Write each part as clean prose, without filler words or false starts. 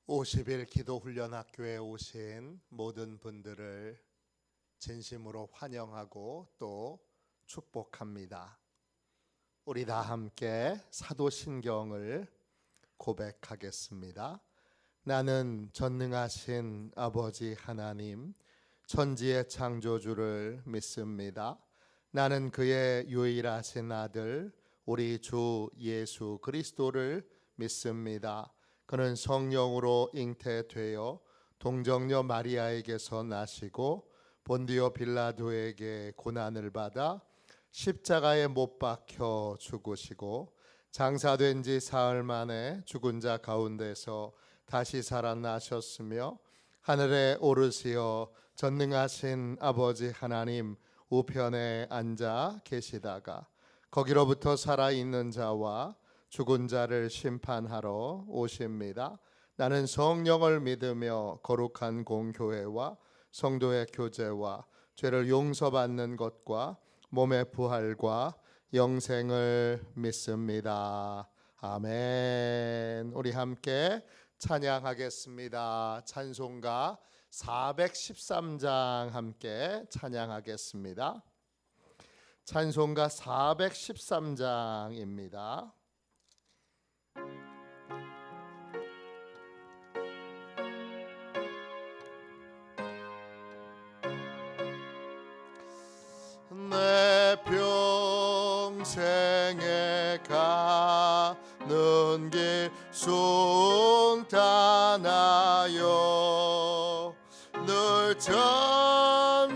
50일 기도훈련학교에 오신 모든 분들을 진심으로 환영하고 또 축복합니다. 우리 다 함께 사도신경을 고백하겠습니다. 나는 전능하신 아버지 하나님, 천지의 창조주를 믿습니다. 나는 그의 유일하신 아들 우리 주 예수 그리스도를 믿습니다. 그는 성령으로 잉태되어 동정녀 마리아에게서 나시고 본디오 빌라도에게 고난을 받아 십자가에 못 박혀 죽으시고 장사된 지 사흘 만에 죽은 자 가운데서 다시 살아나셨으며 하늘에 오르시어 전능하신 아버지 하나님 우편에 앉아 계시다가 거기로부터 살아있는 자와 죽은 자를 심판하러 오십니다. 나는 성령을 믿으며 거룩한 공교회와 성도의 교제와 죄를 용서받는 것과 몸의 부활과 영생을 믿습니다. 아멘. 우리 함께 찬양하겠습니다. 찬송가 413장 함께 찬양하겠습니다. 찬송가 413장입니다. 내 평생에 가는 길 순탄하여 늘 잔잔한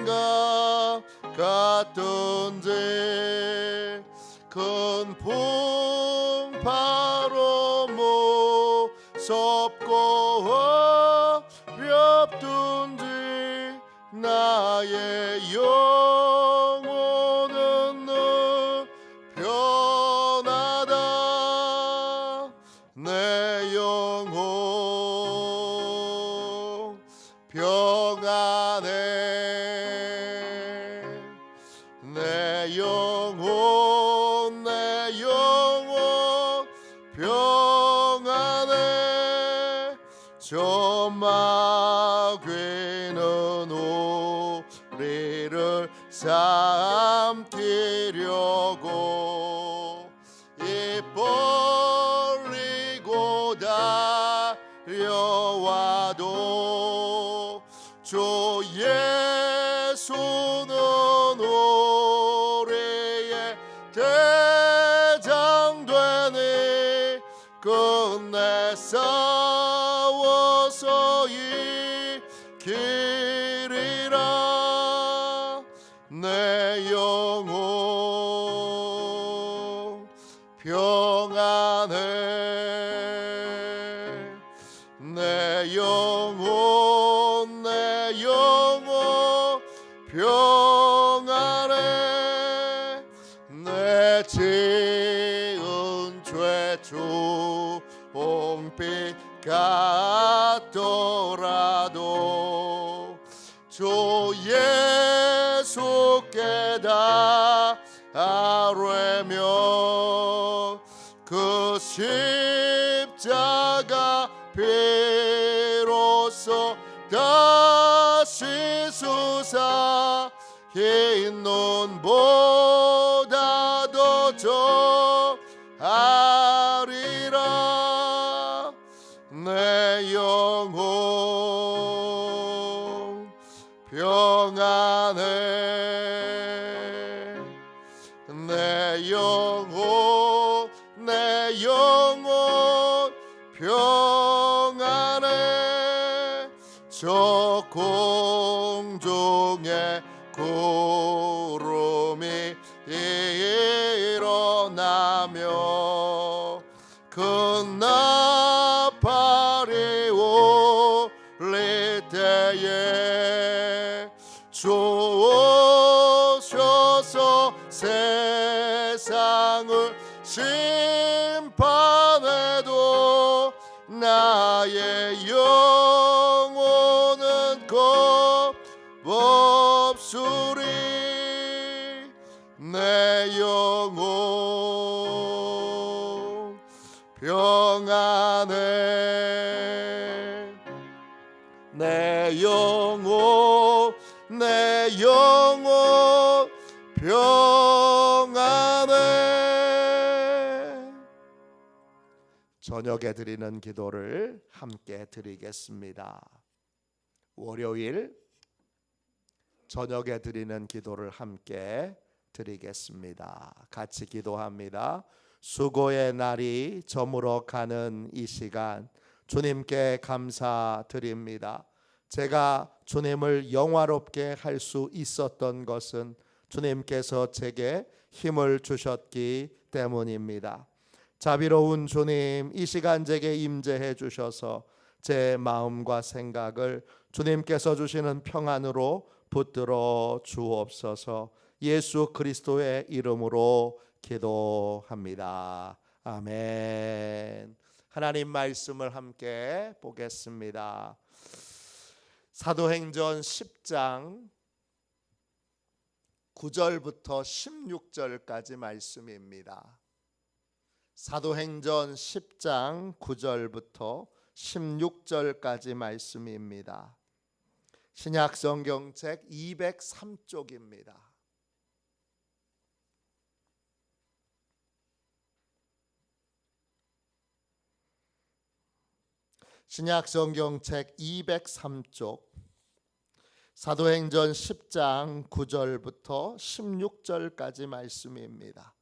것 같던지 큰 풍파로 무섭고 어렵던지 나의 영혼은 늘 편하다. 내 영혼 평안해. 내 영혼 평안해. 저마귀는 우리를 삼키려고 입 벌리고 달려와도 주 예수는 우리의 대장 되니 끝내 싸워서 이기리라. 내 영혼 평안해. 내 영혼 평안해. 내 지은 죄 주홍빛 같더라도 주 예수께 다 아뢰며 그 십자가 비로소 다시 수사 흰 눈보다 더 정하리라. 내 영혼 평안해. 내 영혼 평안해. 저 공중에 구름이 일어나며 그 나팔이 울릴 때에 주 오셔서 세상을 심판해도 나의 영혼은 겁없으리. 내 영혼 평안해. 저녁에 드리는 기도를 함께 드리겠습니다. 월요일 저녁에 드리는 기도를 함께 드리겠습니다. 같이 기도합니다. 수고의 날이 저물어 가는 이 시간 주님께 감사드립니다. 제가 주님을 영화롭게 할 수 있었던 것은 주님께서 제게 힘을 주셨기 때문입니다. 자비로운 주님, 이 시간 제게 임재해 주셔서 제 마음과 생각을 주님께서 주시는 평안으로 붙들어 주옵소서. 예수 그리스도의 이름으로 기도합니다. 아멘. 하나님 말씀을 함께 보겠습니다. 사도행전 10장 9절부터 16절까지 말씀입니다. 사도행전 10장 9절부터 16절까지 말씀입니다. 신약성경책 203쪽입니다. 신약성경책 203쪽 사도행전 10장 9절부터 16절까지 말씀입니다.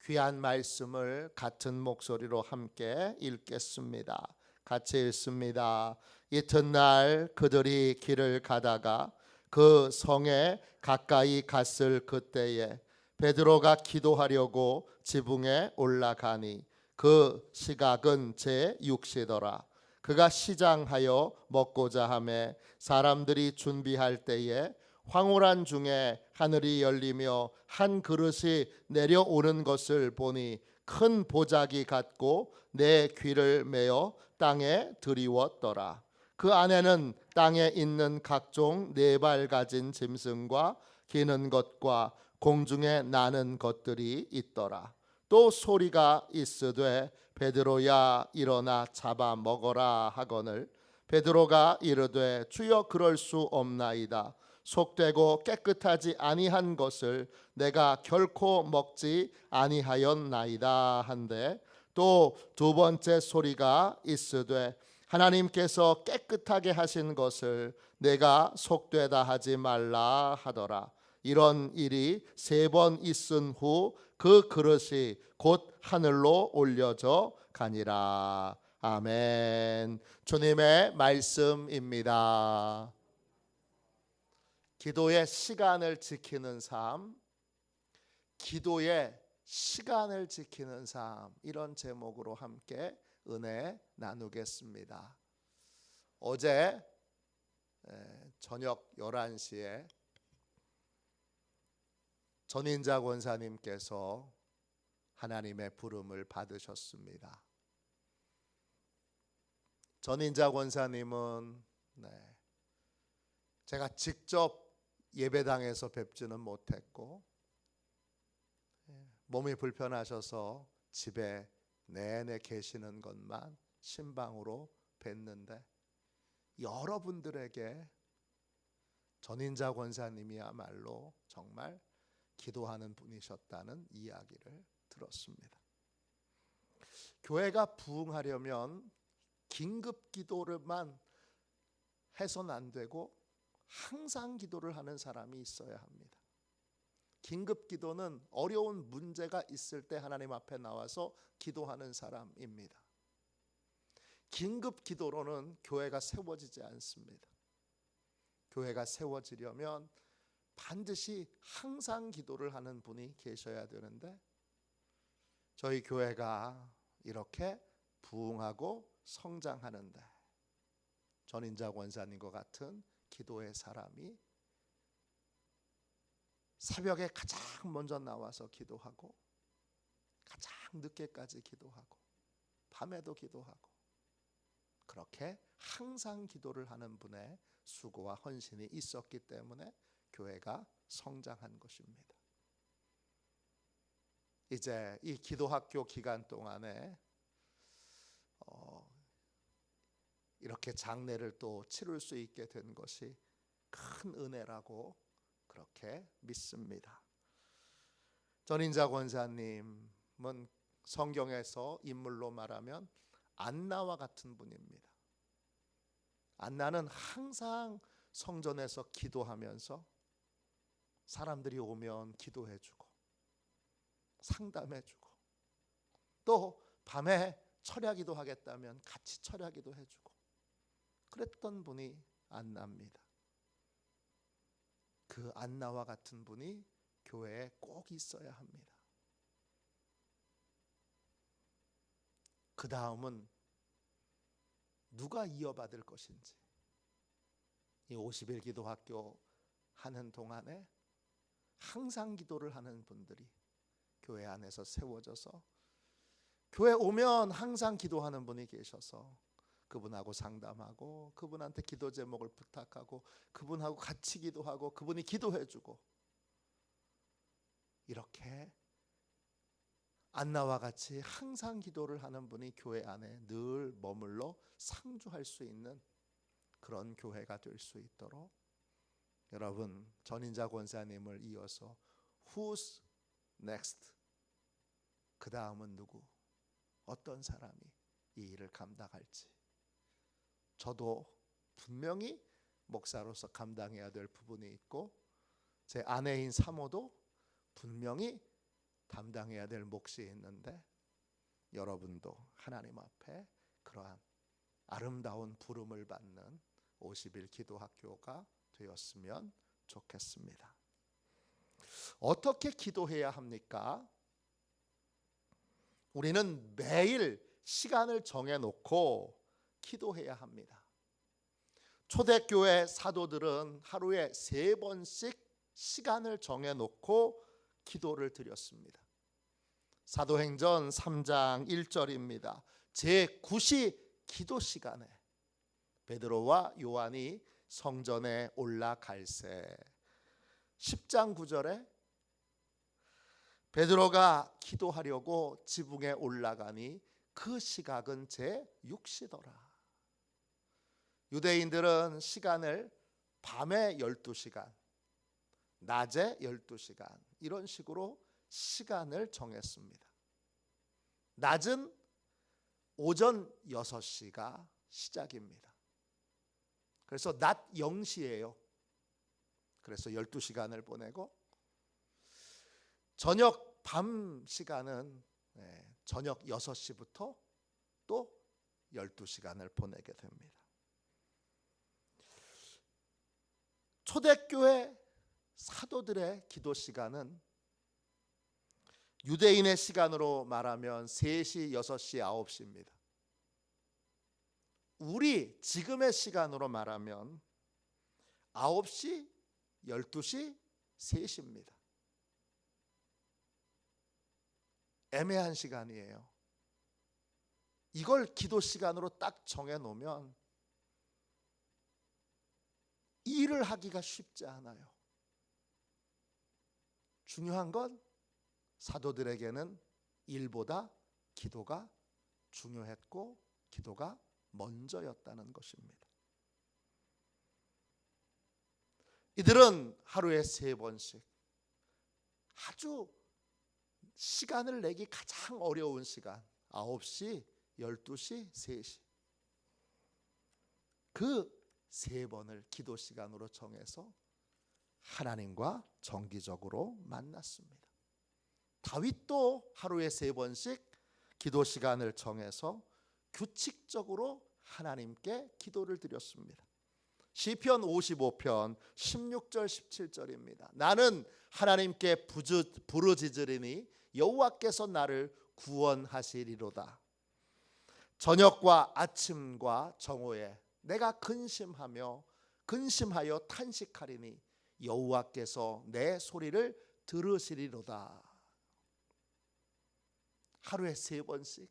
귀한 말씀을 같은 목소리로 함께 읽겠습니다. 같이 읽습니다. 이튿날 그들이 길을 가다가 그 성에 가까이 갔을 그때에 베드로가 기도하려고 지붕에 올라가니 그 시각은 제6시더라. 그가 시장하여 먹고자 하매 사람들이 준비할 때에 황홀한 중에 하늘이 열리며 한 그릇이 내려오는 것을 보니 큰 보자기 같고 내 귀를 메어 땅에 드리웠더라. 그 안에는 땅에 있는 각종 네 발 가진 짐승과 기는 것과 공중에 나는 것들이 있더라. 또 소리가 있으되 베드로야 일어나 잡아 먹어라 하거늘 베드로가 이르되 주여 그럴 수 없나이다. 속되고 깨끗하지 아니한 것을 내가 결코 먹지 아니하였나이다 한데 또 두 번째 소리가 있으되 하나님께서 깨끗하게 하신 것을 내가 속되다 하지 말라 하더라. 이런 일이 3번 있은 후 그 그릇이 곧 하늘로 올려져 가니라. 아멘. 주님의 말씀입니다. 기도의 시간을 지키는 삶, 기도의 시간을 지키는 삶, 이런 제목으로 함께 은혜 나누겠습니다. 어제 저녁 11시에 전인자 권사님께서 하나님의 부름을 받으셨습니다. 전인자 권사님은 제가 직접 예배당에서 뵙지는 못했고 몸이 불편하셔서 집에 내내 계시는 것만 신방으로 뵀는데 여러분들에게 전인자 권사님이야말로 정말 기도하는 분이셨다는 이야기를 들었습니다. 교회가 부흥하려면 긴급 기도를만 해서는 안 되고 항상 기도를 하는 사람이 있어야 합니다. 긴급 기도는 어려운 문제가 있을 때 하나님 앞에 나와서 기도하는 사람입니다. 긴급 기도로는 교회가 세워지지 않습니다. 교회가 세워지려면 반드시 항상 기도를 하는 분이 계셔야 되는데 저희 교회가 이렇게 부흥하고 성장하는데 전인자 권사님과 같은 기도의 사람이 새벽에 가장 먼저 나와서 기도하고 가장 늦게까지 기도하고 밤에도 기도하고 그렇게 항상 기도를 하는 분의 수고와 헌신이 있었기 때문에 교회가 성장한 것입니다. 이제 이 기도학교 기간 동안에 이렇게 장례를 또 치를 수 있게 된 것이 큰 은혜라고 그렇게 믿습니다. 전인자 권사님은 성경에서 인물로 말하면 안나와 같은 분입니다. 안나는 항상 성전에서 기도하면서 사람들이 오면 기도해주고 상담해주고 또 밤에 철야기도 하겠다면 같이 철야기도 해주고 그랬던 분이 안나입니다. 그 안나와 같은 분이 교회에 꼭 있어야 합니다. 그 다음은 누가 이어받을 것인지, 이 50일 기도학교 하는 동안에 항상 기도를 하는 분들이 교회 안에서 세워져서 교회 오면 항상 기도하는 분이 계셔서 그분하고 상담하고 그분한테 기도 제목을 부탁하고 그분하고 같이 기도하고 그분이 기도해주고 이렇게 안나와 같이 항상 기도를 하는 분이 교회 안에 늘 머물러 상주할 수 있는 그런 교회가 될 수 있도록 여러분 전인자 권사님을 이어서 Who's next? 그 다음은 누구? 어떤 사람이 이 일을 감당할지 저도 분명히 목사로서 감당해야 될 부분이 있고 제 아내인 사모도 분명히 담당해야 될 몫이 있는데 여러분도 하나님 앞에 그러한 아름다운 부름을 받는 50일 기도학교가 되었으면 좋겠습니다. 어떻게 기도해야 합니까? 우리는 매일 시간을 정해놓고 기도해야 합니다. 초대교회 사도들은 하루에 3번씩 시간을 정해놓고 기도를 드렸습니다. 사도행전 3장 1절입니다. 제9시 기도 시간에 베드로와 요한이 성전에 올라갈새 10장 9절에 베드로가 기도하려고 지붕에 올라가니 그 시각은 제6시더라. 유대인들은 시간을 밤에 12시간, 낮에 12시간 이런 식으로 시간을 정했습니다. 낮은 오전 6시가 시작입니다. 그래서 낮 0시예요. 그래서 12시간을 보내고 저녁 밤 시간은 저녁 6시부터 또 12시간을 보내게 됩니다. 초대교회 사도들의 기도 시간은 유대인의 시간으로 말하면 3시, 6시, 9시입니다. 우리 지금의 시간으로 말하면 9시, 12시, 3시입니다. 애매한 시간이에요. 이걸 기도 시간으로 딱 정해놓으면 일을 하기가 쉽지 않아요. 중요한 건 사도들에게는 일보다 기도가 중요했고 기도가 먼저였다는 것입니다. 이들은 하루에 3번씩 아주 시간을 내기 가장 어려운 시간 9시, 12시, 3시 그 3번을 기도 시간으로 정해서 하나님과 정기적으로 만났습니다. 다윗도 하루에 3번씩 기도 시간을 정해서 규칙적으로 하나님께 기도를 드렸습니다. 시편 55편 16절 17절입니다. 나는 하나님께 부르짖으리니 여호와께서 나를 구원하시리로다. 저녁과 아침과 정오에 내가 근심하여 탄식하리니 여호와께서 내 소리를 들으시리로다. 하루에 3번씩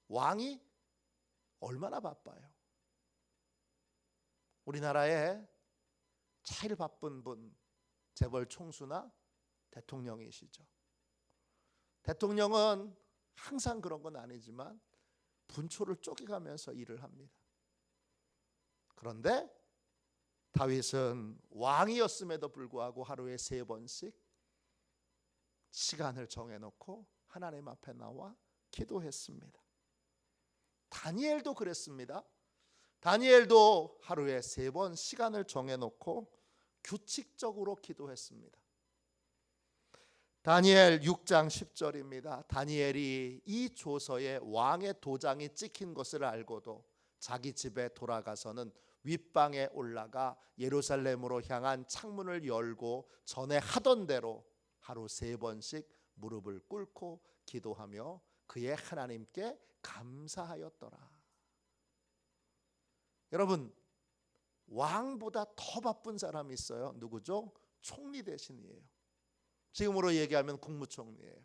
왕이 얼마나 바빠요. 우리나라에 제일 바쁜 분 재벌 총수나 대통령이시죠. 대통령은 항상 그런 건 아니지만 분초를 쪼개가면서 일을 합니다. 그런데 다윗은 왕이었음에도 불구하고 하루에 3번씩 시간을 정해놓고 하나님 앞에 나와 기도했습니다. 다니엘도 그랬습니다. 다니엘도 하루에 3번 시간을 정해놓고 규칙적으로 기도했습니다. 다니엘 6장 10절입니다. 다니엘이 이 조서에 왕의 도장이 찍힌 것을 알고도 자기 집에 돌아가서는 윗방에 올라가 예루살렘으로 향한 창문을 열고 전에 하던 대로 하루 3번씩 무릎을 꿇고 기도하며 그의 하나님께 감사하였더라. 여러분, 왕보다 더 바쁜 사람이 있어요. 누구죠? 총리 대신이에요. 지금으로 얘기하면 국무총리예요.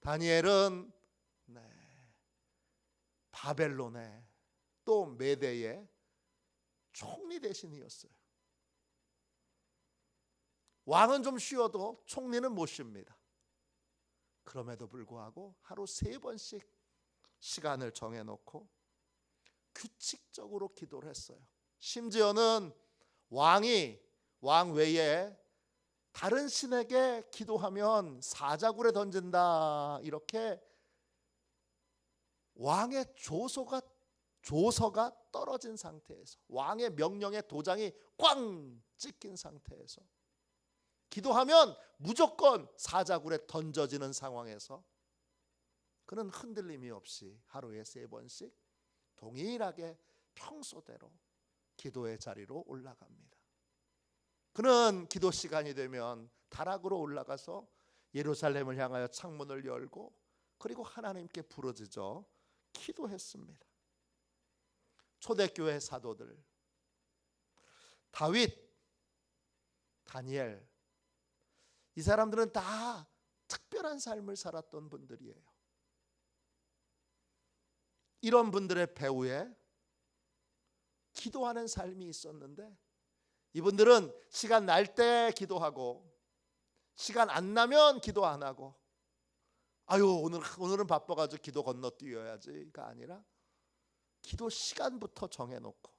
다니엘은 바벨론의 또 메대의 총리 대신이었어요. 왕은 좀 쉬어도 총리는 못 쉽니다. 그럼에도 불구하고 하루 3번씩 시간을 정해놓고 규칙적으로 기도를 했어요. 심지어는 왕 외에 다른 신에게 기도하면 사자굴에 던진다, 이렇게 왕의 조서가 떨어진 상태에서, 왕의 명령의 도장이 꽝 찍힌 상태에서 기도하면 무조건 사자굴에 던져지는 상황에서 그는 흔들림이 없이 하루에 3번씩 동일하게 평소대로 기도의 자리로 올라갑니다. 그는 기도 시간이 되면 다락으로 올라가서 예루살렘을 향하여 창문을 열고 그리고 하나님께 부르짖어 기도했습니다. 초대교회 사도들, 다윗, 다니엘, 이 사람들은 다 특별한 삶을 살았던 분들이에요. 이런 분들의 배후에 기도하는 삶이 있었는데 이분들은 시간 날 때 기도하고 시간 안 나면 기도 안 하고 오늘은 바빠가지고 기도 건너뛰어야지가 아니라 기도 시간부터 정해놓고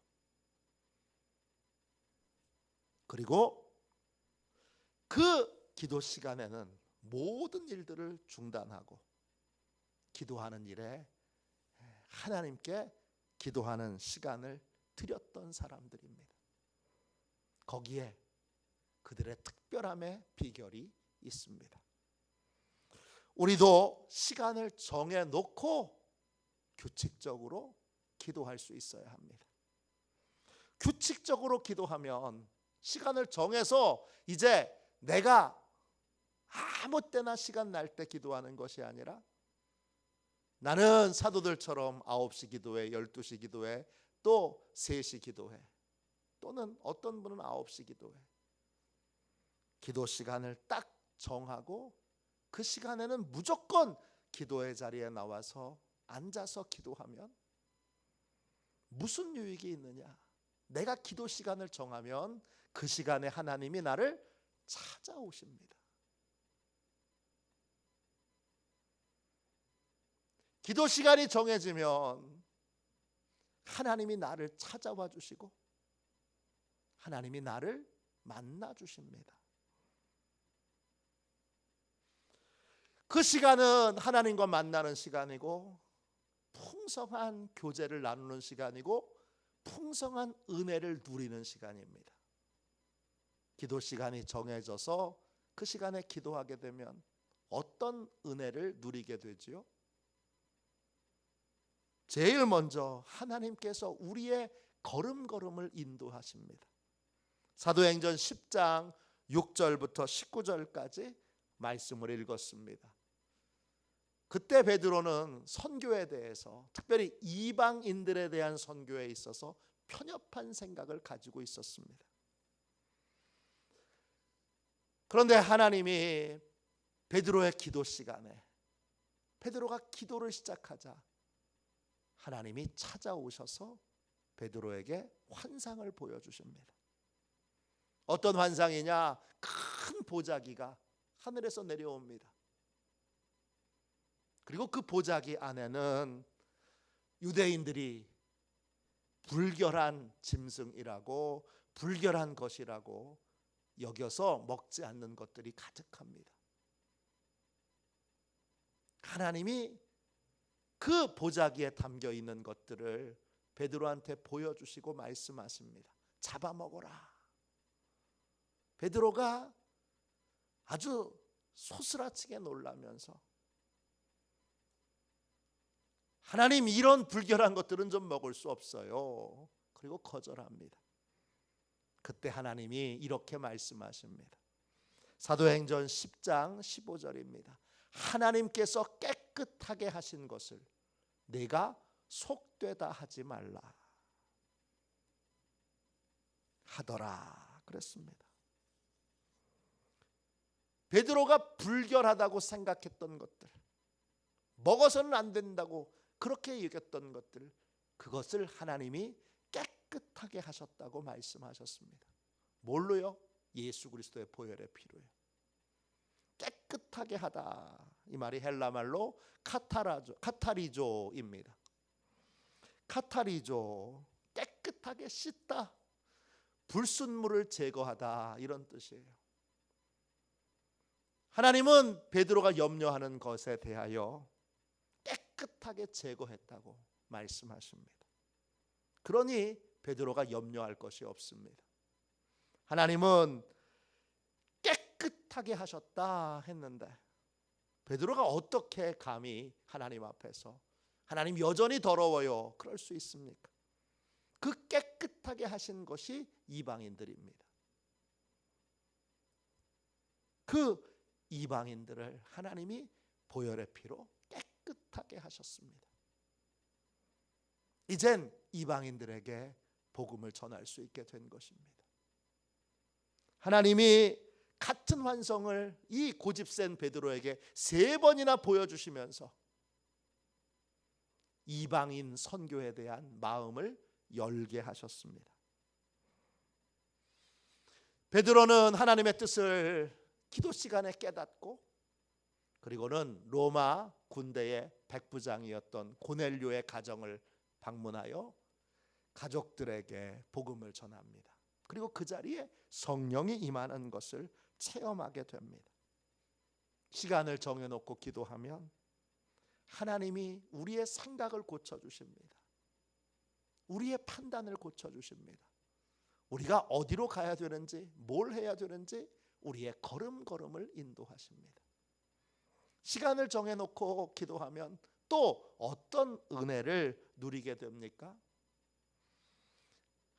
그리고 그 기도 시간에는 모든 일들을 중단하고 기도하는 일에 하나님께 기도하는 시간을 드렸던 사람들입니다. 거기에 그들의 특별함의 비결이 있습니다. 우리도 시간을 정해놓고 규칙적으로 기도할 수 있어야 합니다. 규칙적으로 기도하면 시간을 정해서 이제 내가 아무 때나 시간 날 때 기도하는 것이 아니라 나는 사도들처럼 9시 기도회, 12시 기도회, 또 3시 기도회, 또는 어떤 분은 9시 기도회, 기도 시간을 딱 정하고 그 시간에는 무조건 기도의 자리에 나와서 앉아서 기도하면 무슨 유익이 있느냐? 내가 기도 시간을 정하면 그 시간에 하나님이 나를 찾아오십니다. 기도 시간이 정해지면 하나님이 나를 찾아와 주시고 하나님이 나를 만나 주십니다. 그 시간은 하나님과 만나는 시간이고 풍성한 교제를 나누는 시간이고 풍성한 은혜를 누리는 시간입니다. 기도 시간이 정해져서 그 시간에 기도하게 되면 어떤 은혜를 누리게 되지요? 제일 먼저 하나님께서 우리의 걸음걸음을 인도하십니다. 사도행전 10장 6절부터 19절까지 말씀을 읽었습니다. 그때 베드로는 선교에 대해서, 특별히 이방인들에 대한 선교에 있어서 편협한 생각을 가지고 있었습니다. 그런데 하나님이 베드로의 기도 시간에 베드로가 기도를 시작하자 하나님이 찾아오셔서 베드로에게 환상을 보여주십니다. 어떤 환상이냐? 큰 보자기가 하늘에서 내려옵니다. 그리고 그 보자기 안에는 유대인들이 불결한 짐승이라고, 불결한 것이라고 여겨서 먹지 않는 것들이 가득합니다. 하나님이 그 보자기에 담겨 있는 것들을 베드로한테 보여주시고 말씀하십니다. 잡아먹어라. 베드로가 아주 소스라치게 놀라면서 하나님, 이런 불결한 것들은 좀 먹을 수 없어요. 그리고 거절합니다. 그때 하나님이 이렇게 말씀하십니다. 사도행전 10장 15절입니다. 하나님께서 깨끗하게 하신 것을 내가 속되다 하지 말라 하더라 그랬습니다. 베드로가 불결하다고 생각했던 것들, 먹어서는 안 된다고 그렇게 여겼던 것들, 그것을 하나님이 깨끗하게 하셨다고 말씀하셨습니다. 뭘로요? 예수 그리스도의 보혈의 피로요. 깨끗하게 하다, 이 말이 헬라 말로 카타리조입니다. 카타리조, 깨끗하게 씻다, 불순물을 제거하다, 이런 뜻이에요. 하나님은 베드로가 염려하는 것에 대하여 깨끗하게 제거했다고 말씀하십니다. 그러니 베드로가 염려할 것이 없습니다. 하나님은 깨끗하게 하셨다 했는데 베드로가 어떻게 감히 하나님 앞에서 하나님 여전히 더러워요 그럴 수 있습니까? 그 깨끗하게 하신 것이 이방인들입니다. 그 이방인들을 하나님이 보혈의 피로 깨끗하게 하셨습니다. 이젠 이방인들에게 복음을 전할 수 있게 된 것입니다. 하나님이 같은 환성을 이 고집센 베드로에게 3번이나 보여주시면서 이방인 선교에 대한 마음을 열게 하셨습니다. 베드로는 하나님의 뜻을 기도 시간에 깨닫고, 그리고는 로마 군대의 백부장이었던 고넬료의 가정을 방문하여 가족들에게 복음을 전합니다. 그리고 그 자리에 성령이 임하는 것을 체험하게 됩니다. 시간을 정해놓고 기도하면 하나님이 우리의 생각을 고쳐주십니다. 우리의 판단을 고쳐주십니다. 우리가 어디로 가야 되는지, 뭘 해야 되는지 우리의 걸음걸음을 인도하십니다. 시간을 정해놓고 기도하면 또 어떤 은혜를 누리게 됩니까?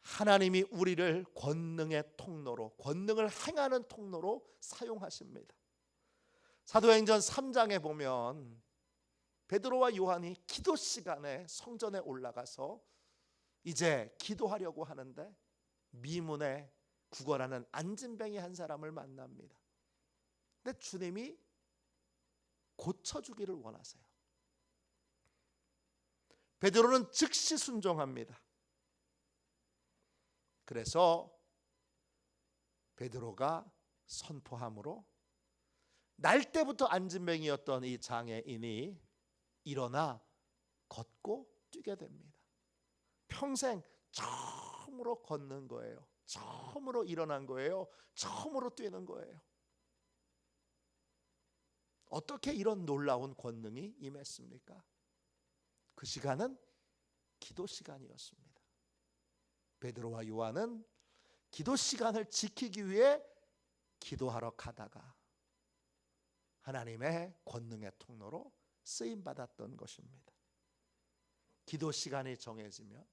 하나님이 우리를 권능의 통로로, 권능을 행하는 통로로 사용하십니다. 사도행전 3장에 보면 베드로와 요한이 기도 시간에 성전에 올라가서 이제 기도하려고 하는데 미문에 구걸하는 안진뱅이 한 사람을 만납니다. 근데 주님이 고쳐주기를 원하세요. 베드로는 즉시 순종합니다. 그래서 베드로가 선포함으로 날 때부터 안진뱅이였던 이 장애인이 일어나 걷고 뛰게 됩니다. 평생 처음으로 걷는 거예요. 처음으로 일어난 거예요. 처음으로 뛰는 거예요. 어떻게 이런 놀라운 권능이 임했습니까? 그 시간은 기도 시간이었습니다. 베드로와 요한은 기도 시간을 지키기 위해 기도하러 가다가 하나님의 권능의 통로로 쓰임 받았던 것입니다. 기도 시간이 정해지면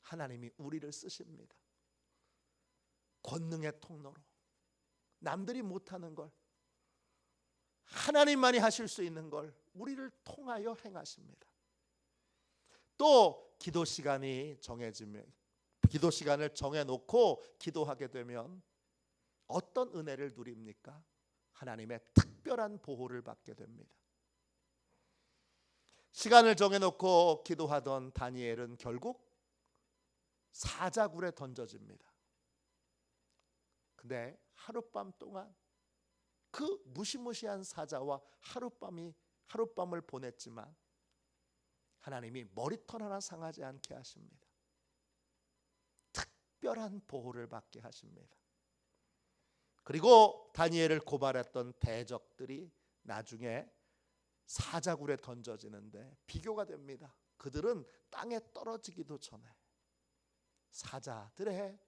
하나님이 우리를 쓰십니다. 권능의 통로로 남들이 못하는 걸, 하나님만이 하실 수 있는 걸 우리를 통하여 행하십니다. 또 기도 시간이 정해지면, 기도 시간을 정해놓고 기도하게 되면 어떤 은혜를 누립니까? 하나님의 특별한 보호를 받게 됩니다. 시간을 정해놓고 기도하던 다니엘은 결국 사자굴에 던져집니다. 근데 하룻밤 동안 그 무시무시한 사자와 하룻밤을 보냈지만 하나님이 머리털 하나 상하지 않게 하십니다. 특별한 보호를 받게 하십니다. 그리고 다니엘을 고발했던 대적들이 나중에 사자굴에 던져지는데 비교가 됩니다. 그들은 땅에 떨어지기도 전에 사자들의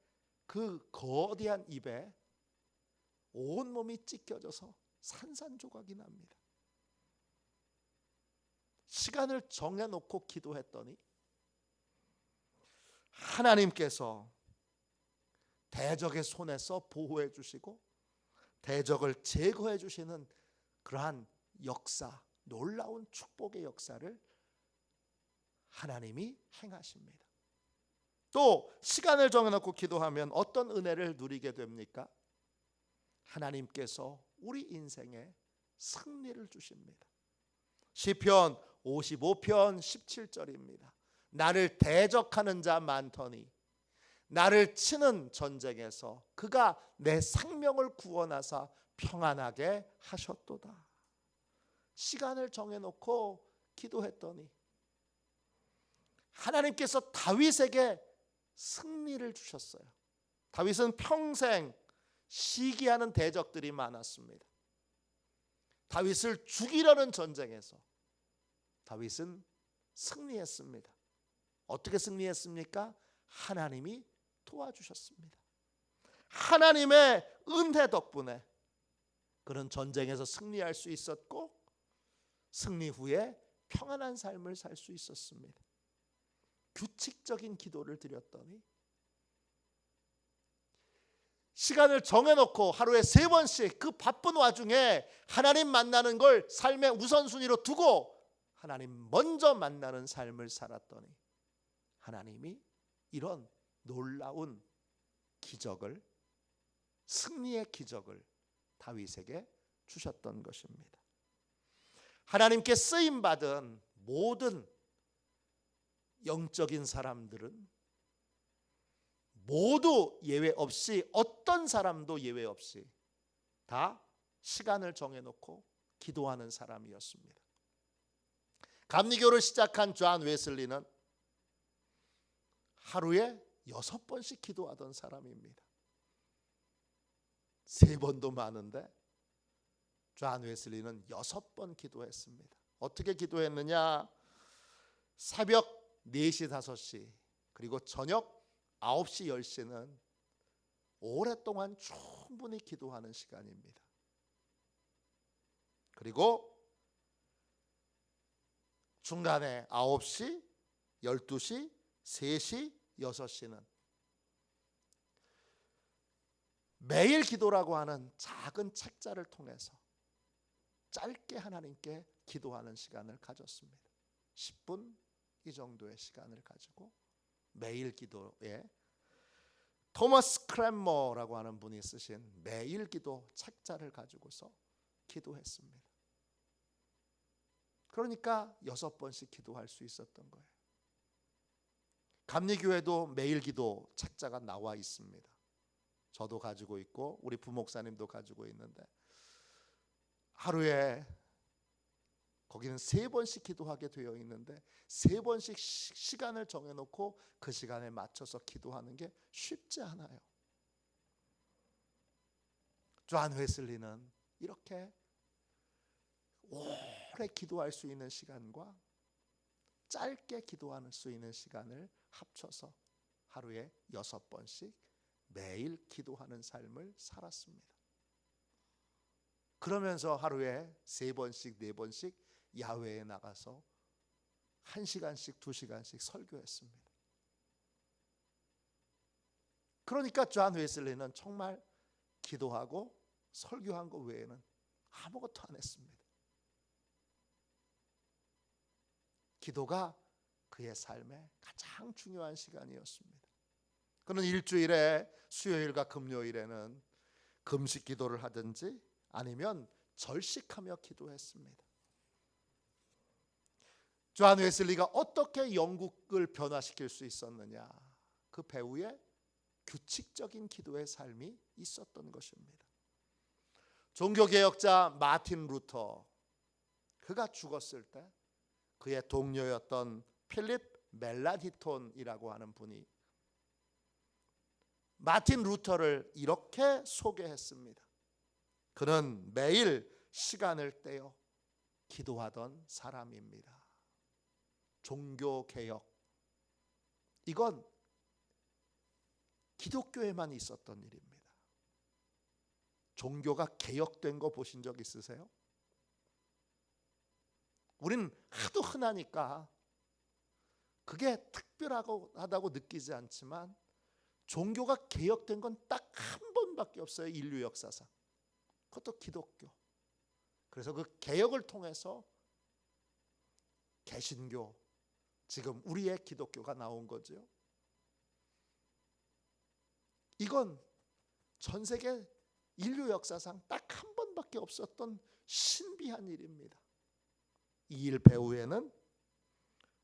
그 거대한 입에 온몸이 찢겨져서 산산조각이 납니다. 시간을 정해놓고 기도했더니 하나님께서 대적의 손에서 보호해 주시고 대적을 제거해 주시는 그러한 역사, 놀라운 축복의 역사를 하나님이 행하십니다. 또 시간을 정해놓고 기도하면 어떤 은혜를 누리게 됩니까? 하나님께서 우리 인생에 승리를 주십니다. 시편 55편 17절입니다. 나를 대적하는 자 많더니 나를 치는 전쟁에서 그가 내 생명을 구원하사 평안하게 하셨도다. 시간을 정해놓고 기도했더니 하나님께서 다윗에게 승리를 주셨어요. 다윗은 평생 시기하는 대적들이 많았습니다. 다윗을 죽이려는 전쟁에서 다윗은 승리했습니다. 어떻게 승리했습니까? 하나님이 도와주셨습니다. 하나님의 은혜 덕분에 그런 전쟁에서 승리할 수 있었고 승리 후에 평안한 삶을 살 수 있었습니다. 규칙적인 기도를 드렸더니 시간을 정해놓고 하루에 3번씩 그 바쁜 와중에 하나님 만나는 걸 삶의 우선순위로 두고 하나님 먼저 만나는 삶을 살았더니 하나님이 이런 놀라운 기적을, 승리의 기적을 다윗에게 주셨던 것입니다. 하나님께 쓰임받은 모든 영적인 사람들은 모두 예외 없이, 어떤 사람도 예외 없이 다 시간을 정해놓고 기도하는 사람이었습니다. 감리교를 시작한 존 웨슬리는 하루에 6번씩 기도하던 사람입니다. 3번도 많은데 존 웨슬리는 6번 기도했습니다. 어떻게 기도했느냐? 새벽 4시, 5시 그리고 저녁 9시, 10시는 오랫동안 충분히 기도하는 시간입니다. 그리고 중간에 9시, 12시, 3시, 6시는 매일 기도라고 하는 작은 책자를 통해서 짧게 하나님께 기도하는 시간을 가졌습니다. 10분 이 정도의 시간을 가지고 매일 기도에 토머스 크랜머라고 하는 분이 쓰신 매일 기도 책자를 가지고서 기도했습니다. 그러니까 6번씩 기도할 수 있었던 거예요. 감리교회도 매일 기도 책자가 나와 있습니다. 저도 가지고 있고 우리 부목사님도 가지고 있는데 하루에 거기는 3번씩 기도하게 되어 있는데 3번씩 시간을 정해놓고 그 시간에 맞춰서 기도하는 게 쉽지 않아요. 존 웨슬리는 이렇게 오래 기도할 수 있는 시간과 짧게 기도할 수 있는 시간을 합쳐서 하루에 6번씩 매일 기도하는 삶을 살았습니다. 그러면서 하루에 3번씩 4번씩 야외에 나가서 1시간씩 2시간씩 설교했습니다. 그러니까 존 웨슬리는 정말 기도하고 설교한 것 외에는 아무것도 안 했습니다. 기도가 그의 삶의 가장 중요한 시간이었습니다. 그는 일주일에 수요일과 금요일에는 금식 기도를 하든지 아니면 절식하며 기도했습니다. 존 웨슬리가 어떻게 영국을 변화시킬 수 있었느냐? 그 배후에 규칙적인 기도의 삶이 있었던 것입니다. 종교개혁자 마틴 루터, 그가 죽었을 때 그의 동료였던 필립 멜라디톤이라고 하는 분이 마틴 루터를 이렇게 소개했습니다. 그는 매일 시간을 떼어 기도하던 사람입니다. 종교개혁, 이건 기독교에만 있었던 일입니다. 종교가 개혁된 거 보신 적 있으세요? 우린 하도 흔하니까 그게 특별하다고 느끼지 않지만 종교가 개혁된 건 딱 한 번밖에 없어요. 인류 역사상. 그것도 기독교. 그래서 그 개혁을 통해서 개신교, 지금 우리의 기독교가 나온 거죠. 이건 전 세계 인류 역사상 딱 한 번밖에 없었던 신비한 일입니다. 이 일 배후에는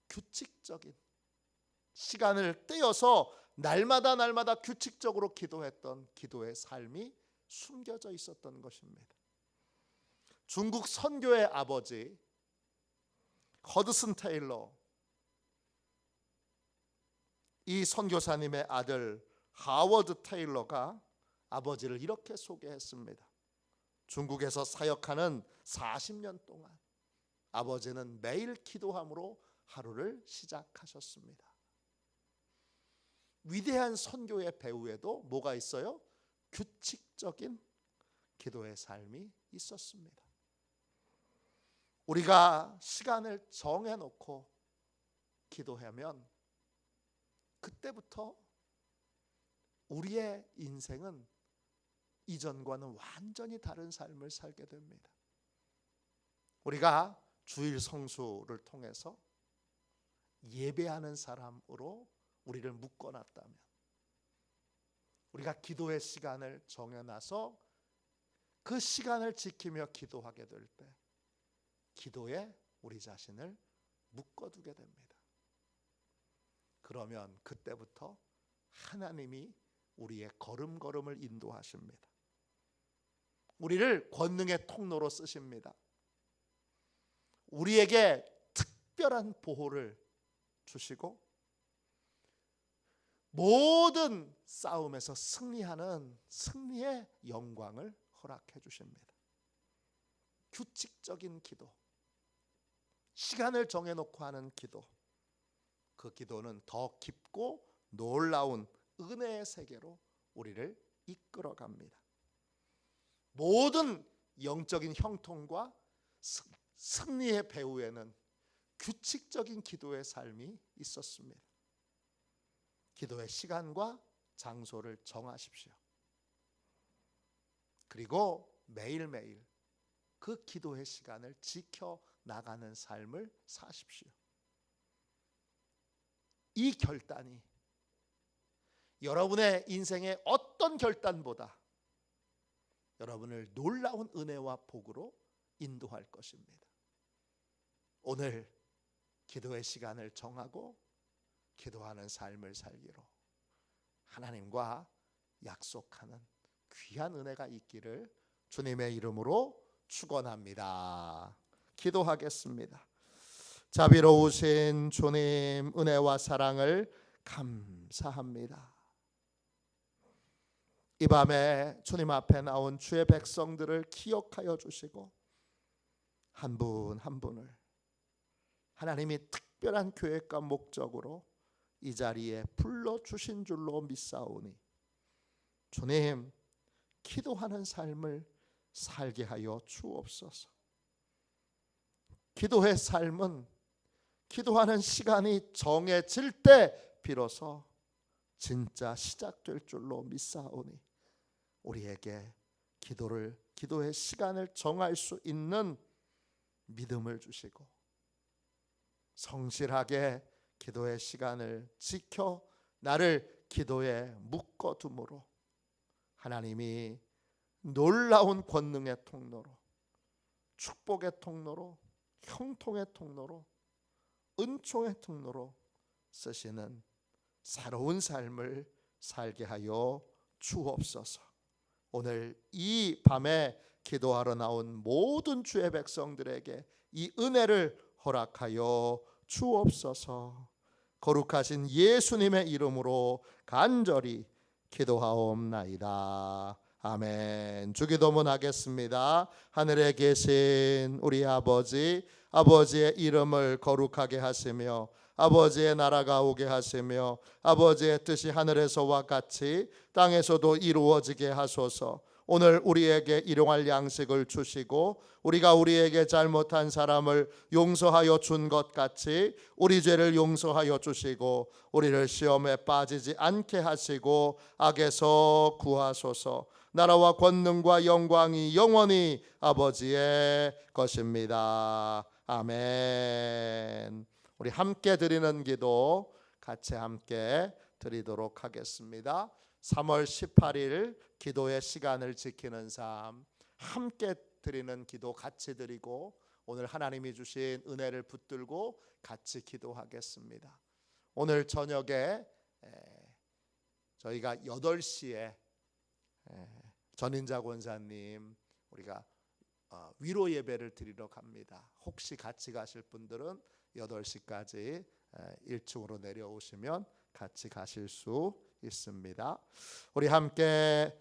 규칙적인, 시간을 떼어서 날마다 규칙적으로 기도했던 기도의 삶이 숨겨져 있었던 것입니다. 중국 선교의 아버지 허드슨 테일러, 이 선교사님의 아들 하워드 테일러가 아버지를 이렇게 소개했습니다. 중국에서 사역하는 40년 동안 아버지는 매일 기도함으로 하루를 시작하셨습니다. 위대한 선교의 배후에도 뭐가 있어요? 규칙적인 기도의 삶이 있었습니다. 우리가 시간을 정해놓고 기도하면 그때부터 우리의 인생은 이전과는 완전히 다른 삶을 살게 됩니다. 우리가 주일 성수를 통해서 예배하는 사람으로 우리를 묶어놨다면, 우리가 기도의 시간을 정해놔서 그 시간을 지키며 기도하게 될 때 기도에 우리 자신을 묶어두게 됩니다. 그러면 그때부터 하나님이 우리의 걸음걸음을 인도하십니다. 우리를 권능의 통로로 쓰십니다. 우리에게 특별한 보호를 주시고 모든 싸움에서 승리하는 승리의 영광을 허락해 주십니다. 규칙적인 기도, 시간을 정해놓고 하는 기도, 그 기도는 더 깊고 놀라운 은혜의 세계로 우리를 이끌어갑니다. 모든 영적인 형통과 승리의 배후에는 규칙적인 기도의 삶이 있었습니다. 기도의 시간과 장소를 정하십시오. 그리고 매일매일 그 기도의 시간을 지켜나가는 삶을 사십시오. 이 결단이 여러분의 인생의 어떤 결단보다 여러분을 놀라운 은혜와 복으로 인도할 것입니다. 오늘 기도의 시간을 정하고 기도하는 삶을 살기로 하나님과 약속하는 귀한 은혜가 있기를 주님의 이름으로 축원합니다. 기도하겠습니다. 자비로우신 주님, 은혜와 사랑을 감사합니다. 이 밤에 주님 앞에 나온 주의 백성들을 기억하여 주시고 한 분 한 분을 하나님이 특별한 계획과 목적으로 이 자리에 불러주신 줄로 믿사오니 주님, 기도하는 삶을 살게 하여 주옵소서. 기도의 삶은 기도하는 시간이 정해질 때 비로소 진짜 시작될 줄로 믿사오니 우리에게 기도의 시간을 정할 수 있는 믿음을 주시고 성실하게 기도의 시간을 지켜 나를 기도에 묶어둠으로 하나님이 놀라운 권능의 통로로, 축복의 통로로, 형통의 통로로, 은총의 통로로 쓰시는 새로운 삶을 살게 하여 주옵소서. 오늘 이 밤에 기도하러 나온 모든 주의 백성들에게 이 은혜를 허락하여 주옵소서. 거룩하신 예수님의 이름으로 간절히 기도하옵나이다. 아멘. 주기도문 하겠습니다. 하늘에 계신 우리 아버지, 아버지의 이름을 거룩하게 하시며 아버지의 나라가 오게 하시며 아버지의 뜻이 하늘에서와 같이 땅에서도 이루어지게 하소서. 오늘 우리에게 일용할 양식을 주시고 우리가 우리에게 잘못한 사람을 용서하여 준 것 같이 우리 죄를 용서하여 주시고 우리를 시험에 빠지지 않게 하시고 악에서 구하소서. 나라와 권능과 영광이 영원히 아버지의 것입니다. 아멘. 우리 함께 드리는 기도 같이 함께 드리도록 하겠습니다. 3월 18일 기도의 시간을 지키는 삶, 함께 드리는 기도 같이 드리고 오늘 하나님이 주신 은혜를 붙들고 같이 기도하겠습니다. 오늘 저녁에 저희가 8시에 전인자 권사님 우리가 위로 예배를 드리러 갑니다. 혹시 같이 가실 분들은 8시까지 1층으로 내려오시면 같이 가실 수 있습니다. 우리 함께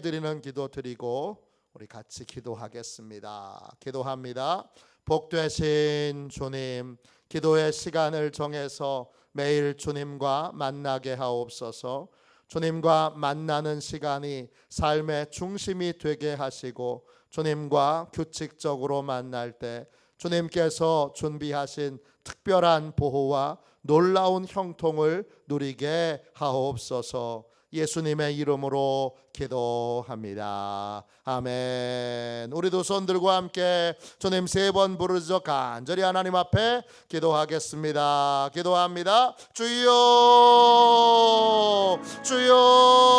드리는 기도 드리고 우리 같이 기도하겠습니다. 기도합니다. 복되신 주님, 기도의 시간을 정해서 매일 주님과 만나게 하옵소서. 주님과 만나는 시간이 삶의 중심이 되게 하시고 주님과 규칙적으로 만날 때 주님께서 준비하신 특별한 보호와 놀라운 형통을 누리게 하옵소서. 예수님의 이름으로 기도합니다. 아멘. 우리 두 손 들고 함께 주님 3번 부르짖어 간절히 하나님 앞에 기도하겠습니다. 기도합니다. 주여, 주여.